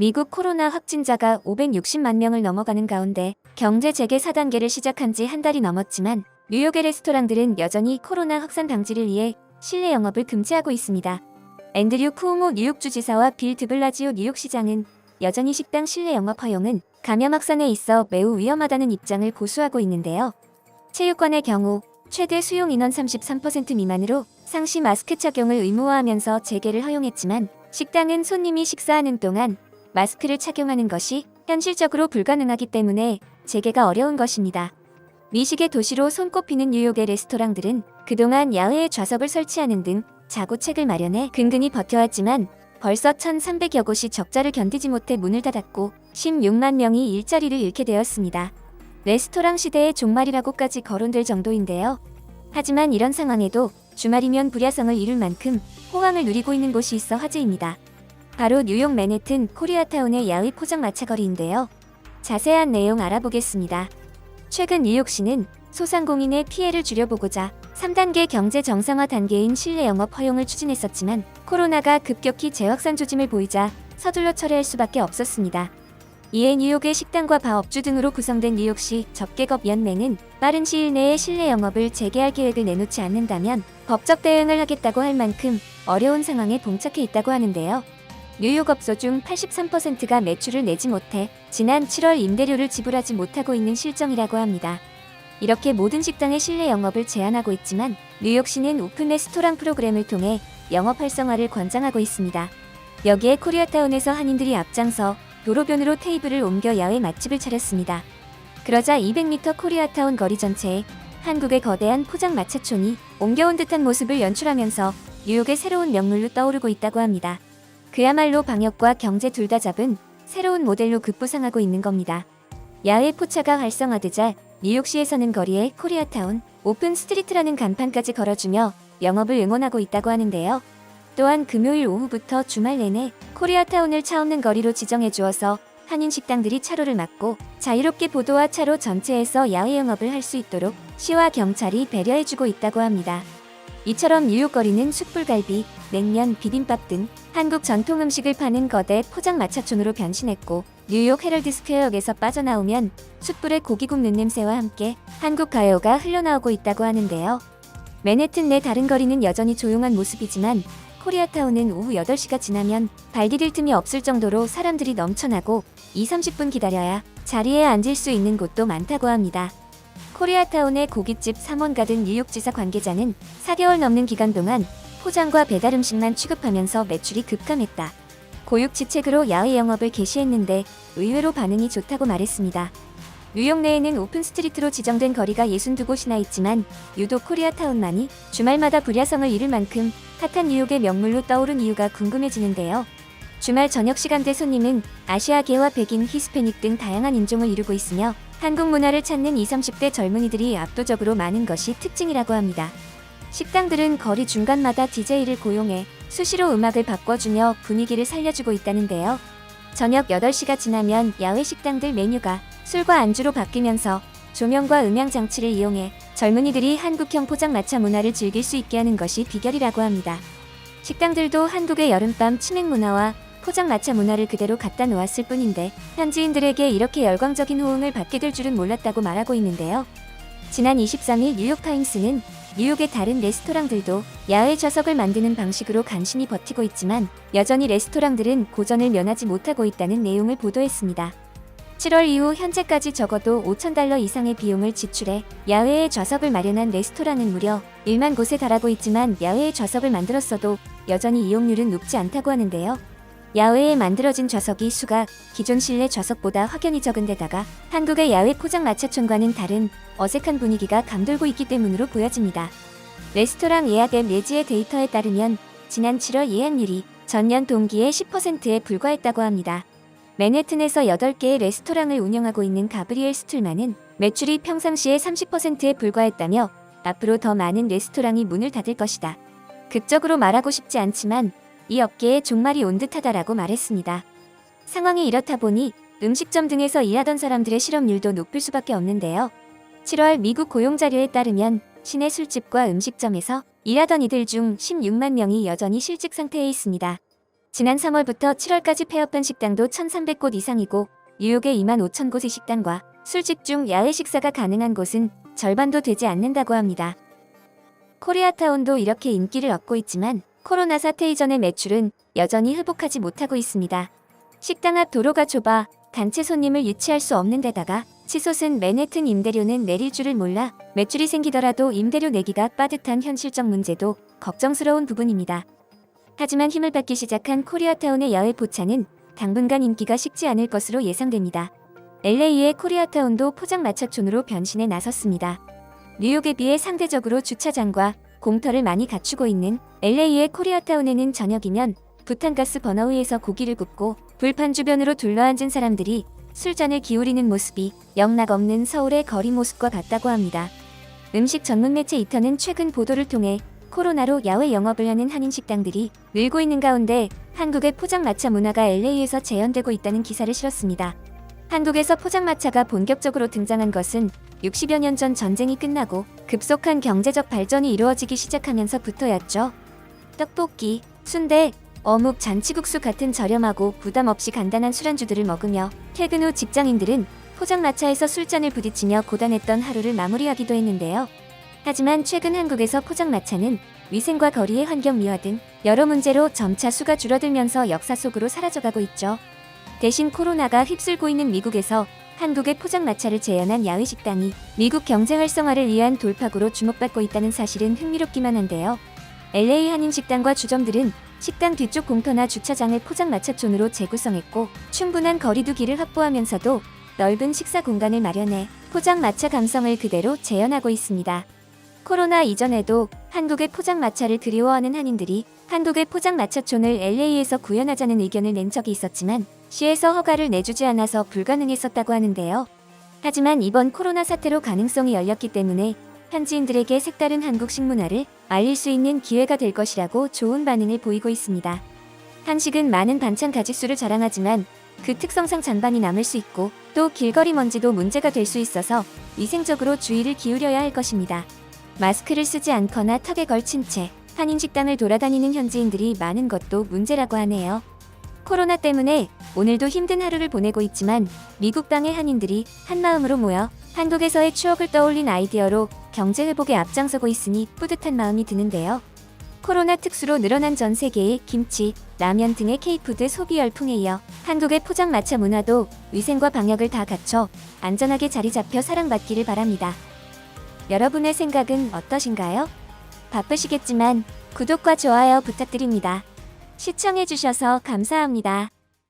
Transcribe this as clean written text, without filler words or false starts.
미국 코로나 확진자가 560만 명을 넘어가는 가운데 경제 재개 4단계를 시작한 지 한 달이 넘었지만 뉴욕의 레스토랑들은 여전히 코로나 확산 방지를 위해 실내 영업을 금지하고 있습니다. 앤드류 쿠오모 뉴욕주지사와 빌 드블라지오 뉴욕시장은 여전히 식당 실내 영업 허용은 감염 확산에 있어 매우 위험하다는 입장을 고수하고 있는데요. 체육관의 경우 최대 수용 인원 33% 미만으로 상시 마스크 착용을 의무화하면서 재개를 허용했지만 식당은 손님이 식사하는 동안 마스크를 착용하는 것이 현실적으로 불가능하기 때문에 재개가 어려운 것입니다. 미식의 도시로 손꼽히는 뉴욕의 레스토랑들은 그동안 야외에 좌석을 설치하는 등 자구책을 마련해 근근히 버텨왔지만 벌써 1,300여 곳이 적자를 견디지 못해 문을 닫았고 16만 명이 일자리를 잃게 되었습니다. 레스토랑 시대의 종말이라고까지 거론될 정도인데요. 하지만 이런 상황에도 주말이면 불야성을 이룰 만큼 호황을 누리고 있는 곳이 있어 화제입니다. 바로 뉴욕 맨해튼 코리아타운의 야외 포장마차 거리인데요. 자세한 내용 알아보겠습니다. 최근 뉴욕시는 소상공인의 피해를 줄여보고자 3단계 경제 정상화 단계인 실내 영업 허용을 추진했었지만 코로나가 급격히 재확산 조짐을 보이자 서둘러 철회할 수밖에 없었습니다. 이에 뉴욕의 식당과 바 업주 등으로 구성된 뉴욕시 접객업연맹은 빠른 시일 내에 실내 영업을 재개할 계획을 내놓지 않는다면 법적 대응을 하겠다고 할 만큼 어려운 상황에 봉착해 있다고 하는데요. 뉴욕 업소 중 83%가 매출을 내지 못해 지난 7월 임대료를 지불하지 못하고 있는 실정이라고 합니다. 이렇게 모든 식당의 실내 영업을 제한하고 있지만 뉴욕시는 오픈 레스토랑 프로그램을 통해 영업 활성화를 권장하고 있습니다. 여기에 코리아타운에서 한인들이 앞장서 도로변으로 테이블을 옮겨 야외 맛집을 차렸습니다. 그러자 200m 코리아타운 거리 전체에 한국의 거대한 포장마차촌이 옮겨온 듯한 모습을 연출하면서 뉴욕의 새로운 명물로 떠오르고 있다고 합니다. 그야말로 방역과 경제 둘 다 잡은 새로운 모델로 급부상하고 있는 겁니다. 야외 포차가 활성화되자 뉴욕시에서는 거리에 코리아타운 오픈 스트리트라는 간판까지 걸어주며 영업을 응원하고 있다고 하는데요. 또한 금요일 오후부터 주말 내내 코리아타운을 차 없는 거리로 지정해 주어서 한인 식당들이 차로를 막고 자유롭게 보도와 차로 전체에서 야외 영업을 할 수 있도록 시와 경찰이 배려해주고 있다고 합니다. 이처럼 뉴욕 거리는 숯불갈비, 냉면, 비빔밥 등 한국 전통 음식을 파는 거대 포장마차촌으로 변신했고 뉴욕 헤럴드 스퀘어역에서 빠져나오면 숯불에 고기 굽는 냄새와 함께 한국 가요가 흘러나오고 있다고 하는데요. 맨해튼 내 다른 거리는 여전히 조용한 모습이지만 코리아타운은 오후 8시가 지나면 발 디딜 틈이 없을 정도로 사람들이 넘쳐나고 20-30분 기다려야 자리에 앉을 수 있는 곳도 많다고 합니다. 코리아타운의 고깃집 삼원가든 뉴욕지사 관계자는 4개월 넘는 기간 동안 포장과 배달 음식만 취급하면서 매출이 급감했다. 고육지책으로 야외 영업을 개시했는데 의외로 반응이 좋다고 말했습니다. 뉴욕 내에는 오픈 스트리트로 지정된 거리가 62곳이나 있지만 유독 코리아타운만이 주말마다 불야성을 이룰 만큼 핫한 뉴욕의 명물로 떠오른 이유가 궁금해지는데요. 주말 저녁 시간대 손님은 아시아계와 백인, 히스패닉 등 다양한 인종을 이루고 있으며 한국 문화를 찾는 20-30대 젊은이들이 압도적으로 많은 것이 특징이라고 합니다. 식당들은 거리 중간마다 DJ를 고용해 수시로 음악을 바꿔주며 분위기를 살려주고 있다는데요. 저녁 8시가 지나면 야외 식당들 메뉴가 술과 안주로 바뀌면서 조명과 음향 장치를 이용해 젊은이들이 한국형 포장마차 문화를 즐길 수 있게 하는 것이 비결이라고 합니다. 식당들도 한국의 여름밤 치맥 문화와 포장마차 문화를 그대로 갖다 놓았을 뿐인데 현지인들에게 이렇게 열광적인 호응을 받게 될 줄은 몰랐다고 말하고 있는데요. 지난 23일 뉴욕타임스는 뉴욕의 다른 레스토랑들도 야외 좌석을 만드는 방식으로 간신히 버티고 있지만 여전히 레스토랑들은 고전을 면하지 못하고 있다는 내용을 보도했습니다. 7월 이후 현재까지 적어도 $5,000 이상의 비용을 지출해 야외에 좌석을 마련한 레스토랑은 무려 1만 곳에 달하고 있지만 야외에 좌석을 만들었어도 여전히 이용률은 높지 않다고 하는데요. 야외에 만들어진 좌석이 수가 기존 실내 좌석보다 확연히 적은 데다가 한국의 야외 포장마차촌과는 다른 어색한 분위기가 감돌고 있기 때문으로 보여집니다. 레스토랑 예약 앱 예지의 데이터에 따르면 지난 7월 예약률이 전년 동기의 10%에 불과했다고 합니다. 맨해튼에서 8개의 레스토랑을 운영하고 있는 가브리엘 스툴만은 매출이 평상시의 30%에 불과했다며 앞으로 더 많은 레스토랑이 문을 닫을 것이다. 극적으로 말하고 싶지 않지만 이 업계의 종말이 온 듯하다라고 말했습니다. 상황이 이렇다 보니 음식점 등에서 일하던 사람들의 실업률도 높을 수밖에 없는데요. 7월 미국 고용자료에 따르면 시내 술집과 음식점에서 일하던 이들 중 16만 명이 여전히 실직 상태에 있습니다. 지난 3월부터 7월까지 폐업한 식당도 1,300곳 이상이고 뉴욕의 25,000곳의 식당과 술집 중 야외 식사가 가능한 곳은 절반도 되지 않는다고 합니다. 코리아타운도 이렇게 인기를 얻고 있지만 코로나 사태 이전의 매출은 여전히 회복하지 못하고 있습니다. 식당 앞 도로가 좁아 단체 손님을 유치할 수 없는 데다가 치솟은 맨해튼 임대료는 내릴 줄을 몰라 매출이 생기더라도 임대료 내기가 빠듯한 현실적 문제도 걱정스러운 부분입니다. 하지만 힘을 받기 시작한 코리아타운의 야외 포차는 당분간 인기가 식지 않을 것으로 예상됩니다. LA의 코리아타운도 포장마차촌으로 변신해 나섰습니다. 뉴욕에 비해 상대적으로 주차장과 공터를 많이 갖추고 있는 LA의 코리아타운에는 저녁이면 부탄가스 버너 위에서 고기를 굽고 불판 주변으로 둘러앉은 사람들이 술잔을 기울이는 모습이 영락없는 서울의 거리 모습과 같다고 합니다. 음식 전문 매체 이터는 최근 보도를 통해 코로나로 야외 영업을 하는 한인 식당들이 늘고 있는 가운데 한국의 포장마차 문화가 LA에서 재현되고 있다는 기사를 실었습니다. 한국에서 포장마차가 본격적으로 등장한 것은 60여 년 전 전쟁이 끝나고 급속한 경제적 발전이 이루어지기 시작하면서부터였죠. 떡볶이, 순대, 어묵, 잔치국수 같은 저렴하고 부담 없이 간단한 술안주들을 먹으며 퇴근 후 직장인들은 포장마차에서 술잔을 부딪히며 고단했던 하루를 마무리하기도 했는데요. 하지만 최근 한국에서 포장마차는 위생과 거리의 환경 미화 등 여러 문제로 점차 수가 줄어들면서 역사 속으로 사라져가고 있죠. 대신 코로나가 휩쓸고 있는 미국에서 한국의 포장마차를 재현한 야외 식당이 미국 경제 활성화를 위한 돌파구로 주목받고 있다는 사실은 흥미롭기만 한데요. LA 한인 식당과 주점들은 식당 뒤쪽 공터나 주차장을 포장마차촌으로 재구성했고 충분한 거리두기를 확보하면서도 넓은 식사 공간을 마련해 포장마차 감성을 그대로 재현하고 있습니다. 코로나 이전에도 한국의 포장마차를 그리워하는 한인들이 한국의 포장마차촌을 LA에서 구현하자는 의견을 낸 적이 있었지만 시에서 허가를 내주지 않아서 불가능했었다고 하는데요. 하지만 이번 코로나 사태로 가능성이 열렸기 때문에 현지인들에게 색다른 한국 식문화를 알릴 수 있는 기회가 될 것이라고 좋은 반응을 보이고 있습니다. 한식은 많은 반찬 가짓수를 자랑하지만 그 특성상 잔반이 남을 수 있고 또 길거리 먼지도 문제가 될 수 있어서 위생적으로 주의를 기울여야 할 것입니다. 마스크를 쓰지 않거나 턱에 걸친 채 한인 식당을 돌아다니는 현지인들이 많은 것도 문제라고 하네요. 코로나 때문에 오늘도 힘든 하루를 보내고 있지만 미국 땅의 한인들이 한마음으로 모여 한국에서의 추억을 떠올린 아이디어로 경제 회복에 앞장서고 있으니 뿌듯한 마음이 드는데요. 코로나 특수로 늘어난 전 세계의 김치, 라면 등의 K푸드 소비 열풍에 이어 한국의 포장마차 문화도 위생과 방역을 다 갖춰 안전하게 자리 잡혀 사랑받기를 바랍니다. 여러분의 생각은 어떠신가요? 바쁘시겠지만 구독과 좋아요 부탁드립니다. 시청해주셔서 감사합니다.